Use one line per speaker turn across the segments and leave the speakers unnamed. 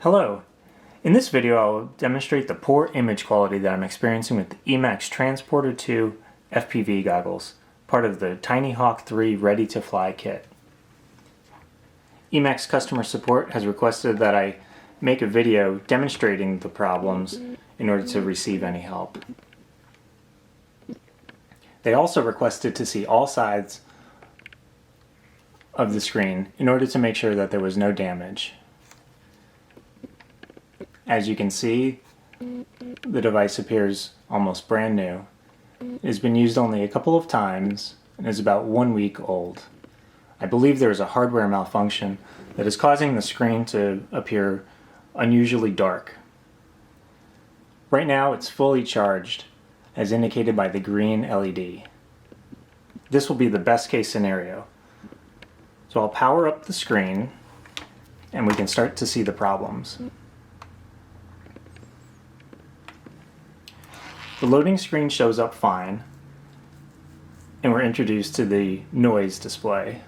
Hello. In this video I'll demonstrate the poor image quality that I'm experiencing with the EMAX Transporter II FPV goggles, part of the Tinyhawk III ready-to-fly kit. EMAX customer support has requested that I make a video demonstrating the problems in order to receive any help. They also requested to see all sides of the screen in order to make sure that there was no damage. As you can see, the device appears almost brand new. It has been used only a couple of times and is about 1 week old. I believe there is a hardware malfunction that is causing the screen to appear unusually dark. Right now it's fully charged, as indicated by the green LED. This will be the best case scenario. So I'll power up the screen and we can start to see the problems. The loading screen shows up fine, and we're introduced to the noise display.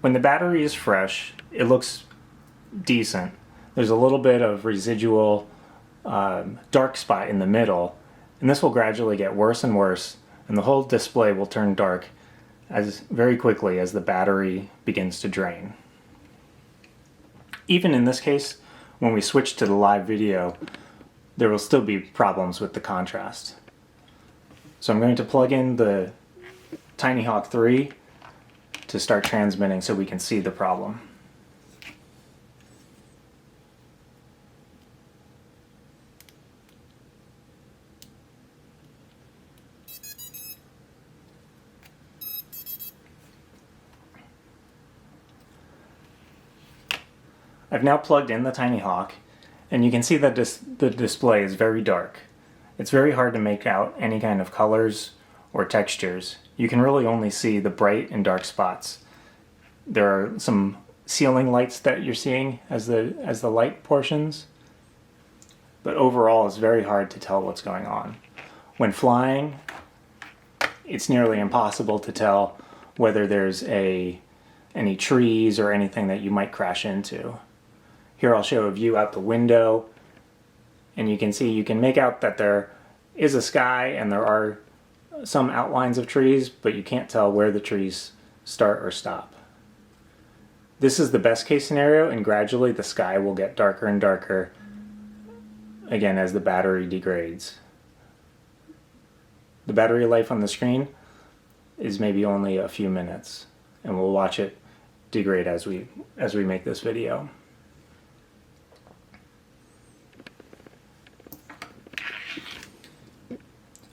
When the battery is fresh, it looks decent. There's a little bit of residual dark spot in the middle, and this will gradually get worse and worse, and the whole display will turn dark very quickly as the battery begins to drain. Even in this case, when we switch to the live video, there will still be problems with the contrast. So I'm going to plug in the Tinyhawk 3 to start transmitting so we can see the problem. I've now plugged in the Tinyhawk, and you can see that the display is very dark. It's very hard to make out any kind of colors or textures. You can really only see the bright and dark spots. There are some ceiling lights that you're seeing as the light portions, but overall it's very hard to tell what's going on. When flying, it's nearly impossible to tell whether there's any trees or anything that you might crash into. Here I'll show a view out the window, and you can make out that there is a sky and there are some outlines of trees, but you can't tell where the trees start or stop. This is the best case scenario, and gradually the sky will get darker and darker again as the battery degrades. The battery life on the screen is maybe only a few minutes, and we'll watch it degrade as we make this video.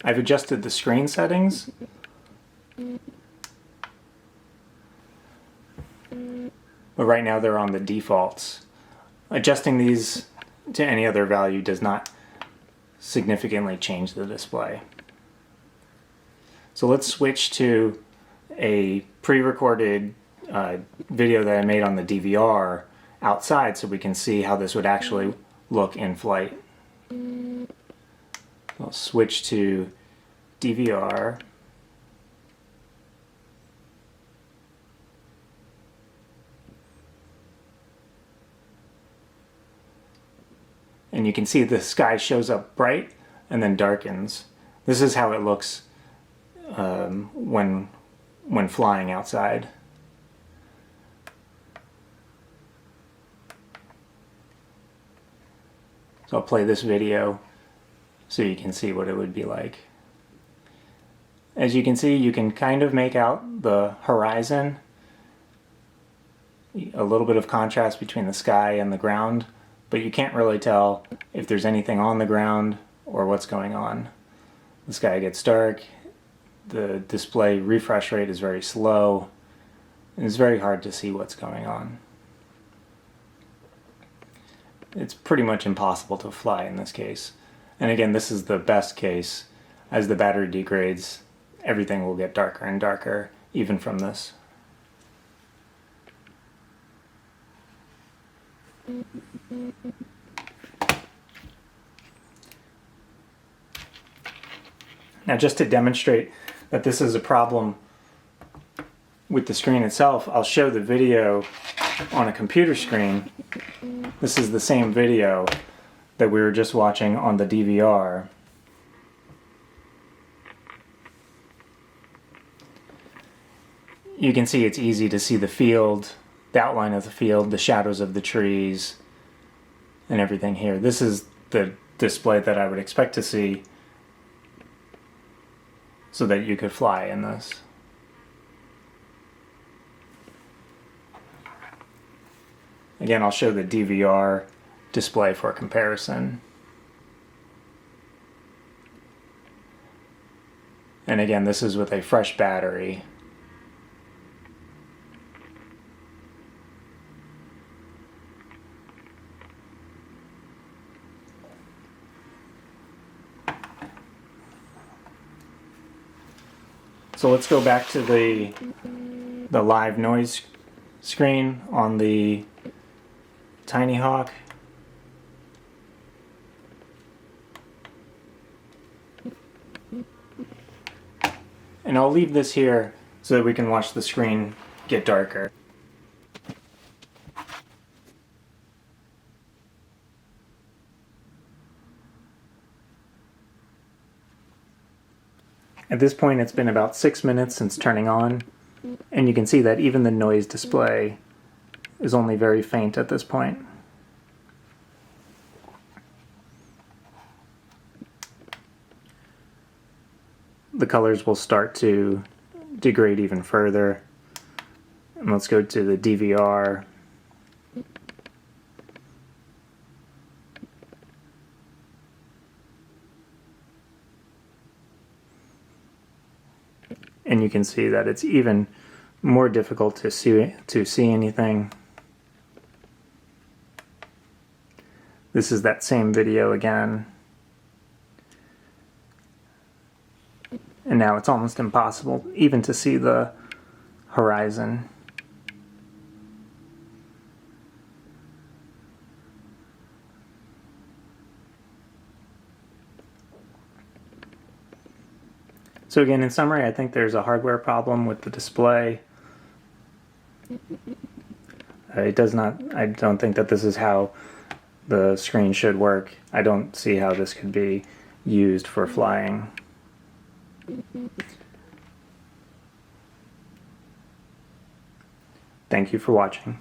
I've adjusted the screen settings, but right now they're on the defaults. Adjusting these to any other value does not significantly change the display. So let's switch to a pre-recorded video that I made on the DVR outside so we can see how this would actually look in flight. I'll switch to DVR. And you can see the sky shows up bright and then darkens. This is how it looks when flying outside. So I'll play this video so you can see what it would be like. As you can see, you can kind of make out the horizon, a little bit of contrast between the sky and the ground, but you can't really tell if there's anything on the ground or what's going on. The sky gets dark, the display refresh rate is very slow, and it's very hard to see what's going on. It's pretty much impossible to fly in this case. And again, this is the best case. As the battery degrades, everything will get darker and darker, even from this. Now, just to demonstrate that this is a problem with the screen itself, I'll show the video on a computer screen, this is the same video that we were just watching on the DVR. You can see it's easy to see the field, the outline of the field, the shadows of the trees, and everything here. This is the display that I would expect to see so that you could fly in this. Again, I'll show the DVR display for comparison. And again, this is with a fresh battery. So let's go back to the live noise screen on the Tinyhawk. And I'll leave this here so that we can watch the screen get darker. At this point, it's been about 6 minutes since turning on, and you can see that even the noise display is only very faint at this point. The colors will start to degrade even further. And let's go to the DVR. And you can see that it's even more difficult to see anything. This is that same video again. And now it's almost impossible even to see the horizon. So again, in summary, I think there's a hardware problem with the display. I don't think that this is how the screen should work. I don't see how this could be used for flying. Thank you for watching.